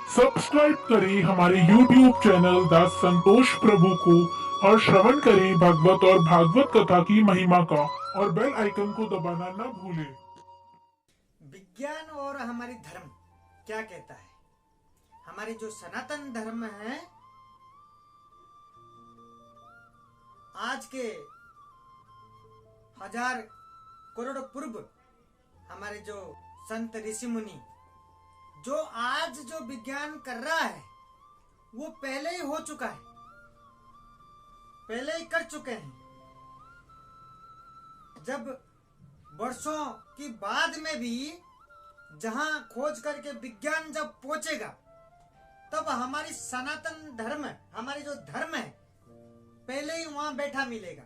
Subscribe करें हमारे YouTube channel दास संतोष प्रभु को और श्रवण करें भागवत और भागवत कथा की महिमा का और बेल आइकन को दबाना न भूलें। विज्ञान और हमारी धर्म क्या कहता है। हमारी जो सनातन धर्म है, आज के हजार करोड़ पूर्व हमारे जो संत ऋषि मुनि जो आज जो विज्ञान कर रहा है वो पहले ही हो चुका है, पहले ही कर चुके हैं। जब वर्षों की बाद में भी जहां खोज करके विज्ञान जब पहुंचेगा तब हमारी सनातन धर्म, हमारी जो धर्म है, पहले ही वहां बैठा मिलेगा।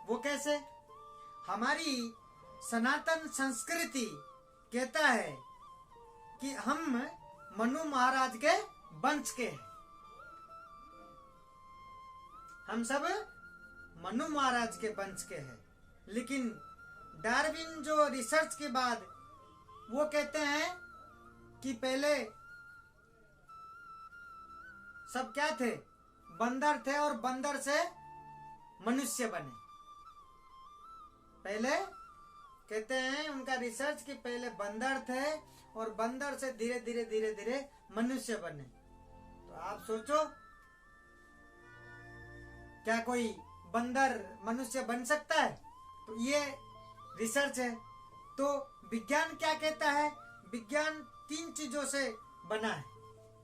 वो कैसे? हमारी सनातन संस्कृति कहता है कि हम मनु महाराज के वंश के हैं। हम सब मनु महाराज के वंश के हैं। लेकिन डार्विन जो रिसर्च के बाद वो कहते हैं कि पहले सब क्या थे? बंदर थे और बंदर से मनुष्य बने। पहले कहते हैं उनका रिसर्च कि पहले बंदर थे और बंदर से धीरे धीरे धीरे धीरे मनुष्य बने। तो आप सोचो, क्या कोई बंदर मनुष्य बन सकता है? तो ये रिसर्च है। तो विज्ञान क्या कहता है? विज्ञान 3 चीजों से बना है।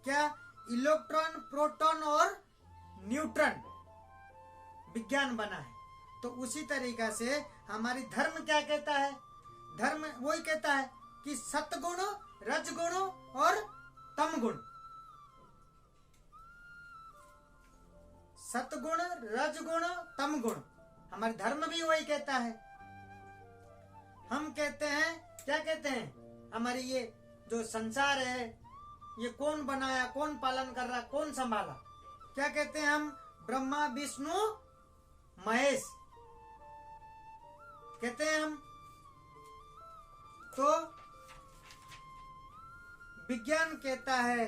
क्या? इलेक्ट्रॉन, प्रोटॉन और न्यूट्रॉन विज्ञान बना है। तो उसी तरीका से हमारी धर्म क्या कहता है? धर्म वही कहता है कि सतगुण, रजगुण और तमगुण, सतगुण, रजगुण, तमगुण, हमारे धर्म भी वही कहता है। हम कहते हैं, क्या कहते हैं? हमारी ये जो संसार है, ये कौन बनाया, कौन पालन कर रहा, कौन संभाला? क्या कहते हैं हम? ब्रह्मा, विष्णु, महेश कहते हैं हम। तो विज्ञान कहता है,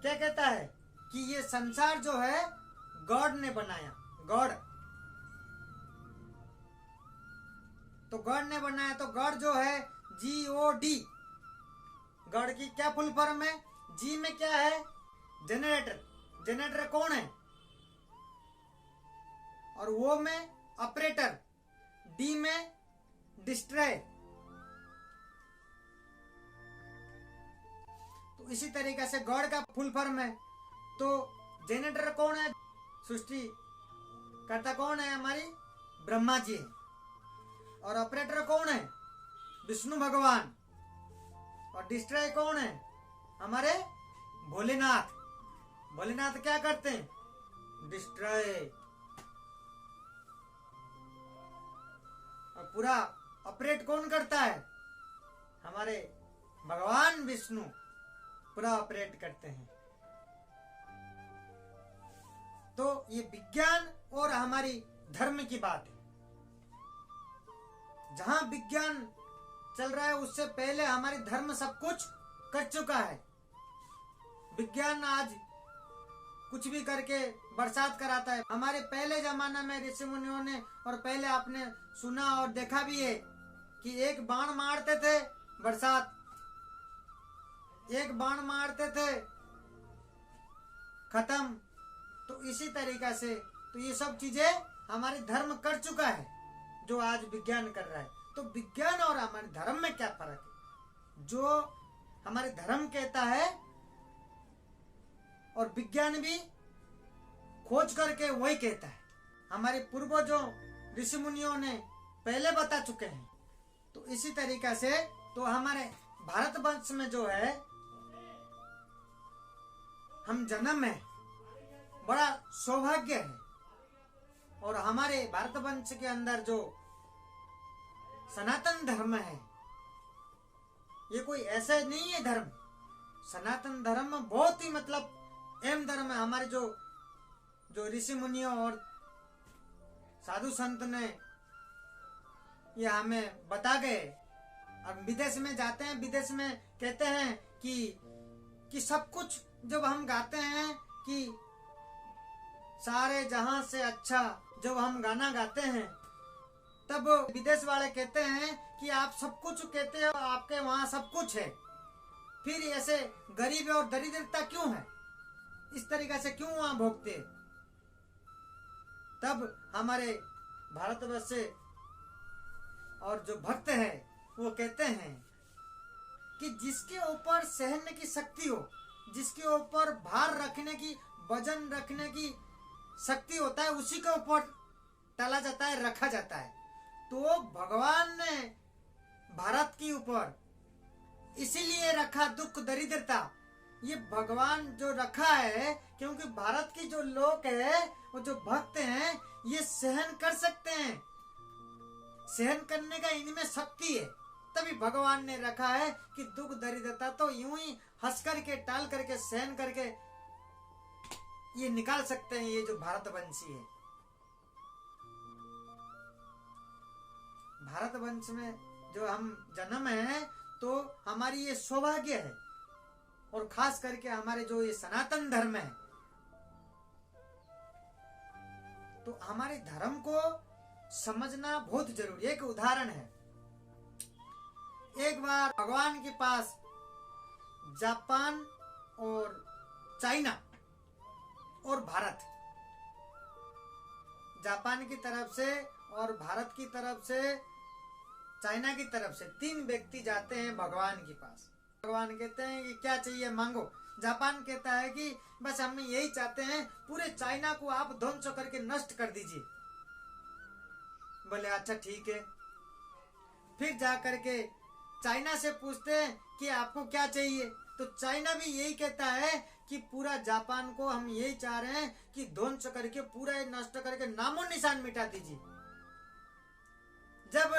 क्या कहता है? कि ये संसार जो है गॉड ने बनाया। गॉड, तो गॉड ने बनाया। तो गॉड जो है GOD, गॉड की क्या फुल फॉर्म है? जी में क्या है? जनरेटर। जनरेटर कौन है? और वो में ऑपरेटर, डी में डिस्ट्रॉय। तो इसी तरीके से गॉड का फुल फॉर्म है। तो जनरेटर कौन है? सृष्टि करता कौन है? हमारी ब्रह्मा जी है। और ऑपरेटर कौन है? विष्णु भगवान। और डिस्ट्रॉय कौन है? हमारे भोलेनाथ। भोलेनाथ क्या करते हैं? डिस्ट्रॉय। और पूरा ऑपरेट कौन करता है? हमारे भगवान विष्णु पूरा ऑपरेट करते हैं। तो ये विज्ञान और हमारी धर्म की बात है। जहां विज्ञान चल रहा है उससे पहले हमारी धर्म सब कुछ कर चुका है। विज्ञान आज कुछ भी करके बरसात कराता है। हमारे पहले जमाना में ऋषि मुनियों ने, और पहले आपने सुना और देखा भी है कि एक बाण मारते थे, बरसात, एक बाण मारते थे, खत्म। तो इसी तरीका से तो ये सब चीजें हमारे धर्म कर चुका है जो आज विज्ञान कर रहा है। तो विज्ञान और हमारे धर्म में क्या फर्क है? जो हमारे धर्म कहता है और विज्ञान भी खोज करके वही कहता है। हमारे पूर्वजों ऋषि मुनियों ने पहले बता चुके हैं। तो इसी तरीका से तो हमारे भारतवर्ष में जो है हम जन्म है, बड़ा सौभाग्य है। और हमारे भारतवर्ष के अंदर जो सनातन धर्म है, ये कोई ऐसा नहीं है धर्म। सनातन धर्म बहुत ही मतलब अहम धर्म है। हमारे जो ऋषि मुनियों और साधु संत ने ये हमें बता गए। अब विदेश में जाते हैं, विदेश में कहते हैं कि सब कुछ जब हम गाते हैं कि सारे जहां से अच्छा जब हम गाना गाते हैं, तब विदेश वाले कहते हैं कि आप सब कुछ कहते हो, आपके वहां सब कुछ है, फिर ऐसे गरीब और दरिद्रता क्यों है, इस तरीके से क्यों वहां भोगते। तब हमारे भारतवर्ष से और जो भक्त है वो कहते हैं कि जिसके ऊपर सहने की शक्ति हो, जिसके ऊपर भार रखने की, वजन रखने की शक्ति होता है, उसी के ऊपर टाला जाता है, रखा जाता है। तो भगवान ने भारत के ऊपर इसीलिए रखा दुख दरिद्रता, ये भगवान जो रखा है क्योंकि भारत की जो लोग है वो जो भक्त हैं ये सहन कर सकते हैं, सहन करने का इनमें शक्ति है, तभी भगवान ने रखा है कि दुख दरिद्रता तो यूं ही हंस करके टाल करके सहन करके ये निकाल सकते हैं, ये जो भारतवंशी है। भारतवंश में जो हम जन्म है तो हमारी ये सौभाग्य है, और खास करके हमारे जो ये सनातन धर्म है, तो हमारे धर्म को समझना बहुत जरूरी है। एक उदाहरण है, एक बार भगवान के पास जापान और चाइना और भारत, जापान की तरफ से और भारत की तरफ से, चाइना की तरफ से 3 व्यक्ति जाते हैं भगवान के पास। भगवान कहते हैं कि क्या चाहिए मांगो। जापान कहता है कि बस हम यही चाहते हैं, पूरे चाइना को आप ध्वंस करके नष्ट कर दीजिए। बोले अच्छा ठीक है। फिर जा करके चाइना से पूछते हैं कि आपको क्या चाहिए, तो चाइना भी यही कहता है कि पूरा जापान को हम यही चाह रहे हैं कि ध्वंस करके पूरा नष्ट करके नामो निशान मिटा दीजिए। जब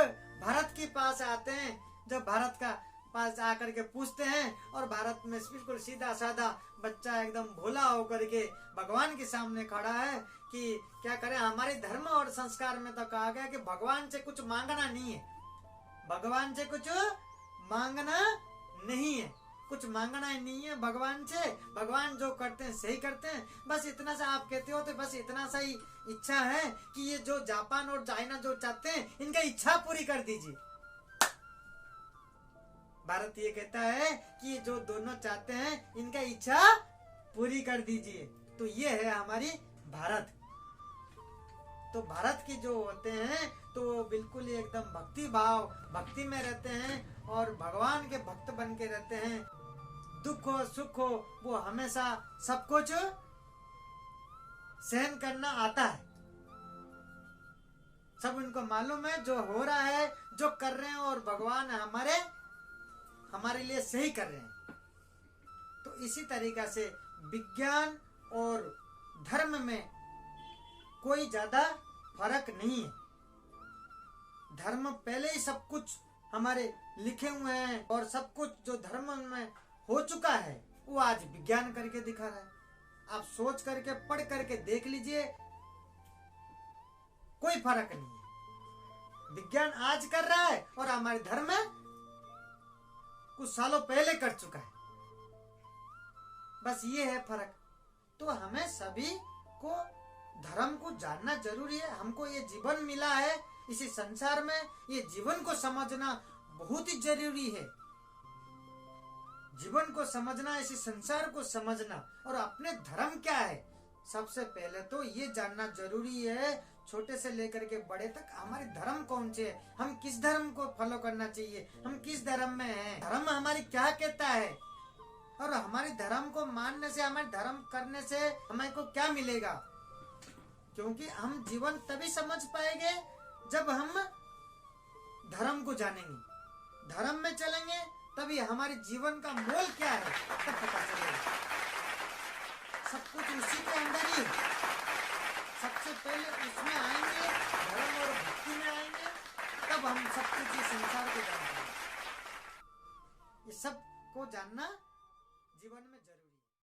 भारत के पास आते हैं, जब भारत का पास आकर के पूछते हैं, और भारत में बिल्कुल सीधा साधा बच्चा एकदम भोला होकर के भगवान के सामने खड़ा है कि क्या करें, हमारे धर्म और संस्कार में तो कहा गया कि भगवान से कुछ मांगना नहीं है, भगवान से कुछ मांगना नहीं है, कुछ मांगना ही नहीं है भगवान से, भगवान जो करते हैं सही करते हैं। बस इतना सा आप कहते हो तो बस इतना सा ही इच्छा है कि ये जो जापान और चाइना जो चाहते हैं इनका इच्छा पूरी कर दीजिए। भारत ये कहता है कि जो दोनों चाहते हैं इनका इच्छा पूरी कर दीजिए। तो ये है हमारी भारत। तो भारत की जो होते हैं तो वो बिल्कुल ही एकदम भक्ति भाव, भक्ति में रहते हैं और भगवान के भक्त बन के रहते हैं। दुख हो सुख हो वो हमेशा सब कुछ सहन करना आता है, सब उनको मालूम है जो हो रहा है, जो कर रहे हैं, और भगवान हमारे लिए सही कर रहे हैं। तो इसी तरीका से विज्ञान और धर्म में कोई ज्यादा फर्क नहीं है। धर्म पहले ही सब कुछ हमारे लिखे हुए हैं, और सब कुछ जो धर्म में हो चुका है वो आज विज्ञान करके दिखा रहा है। आप सोच करके पढ़ करके देख लीजिए, कोई फर्क नहीं है। विज्ञान आज कर रहा है और हमारे धर्म में कुछ सालों पहले कर चुका है, बस ये है फर्क। तो हमें सभी को धर्म को जानना जरूरी है। हमको ये जीवन मिला है, इसी संसार में ये जीवन को समझना बहुत ही जरूरी है। जीवन को समझना, इसी संसार को समझना, और अपने धर्म क्या है सबसे पहले तो ये जानना जरूरी है। छोटे से लेकर के बड़े तक हमारे धर्म कौन से है, हम किस धर्म को फॉलो करना चाहिए, हम किस धर्म में हैं, धर्म हमारी क्या कहता है, और हमारे धर्म को मानने से, हमारे धर्म करने से हमें को क्या मिलेगा। क्योंकि हम जीवन तभी समझ पाएंगे जब हम धर्म को जानेंगे, धर्म में चलेंगे, तभी हमारे जीवन का मोल क्या है तब पता चलेगा। सब कुछ उसी के अंदर ही है। सबसे पहले उसमें आएंगे, धर्म और भक्ति में आएंगे, तब हम सब कुछ इस संसार को जान पाएंगे। ये सब को जानना जीवन में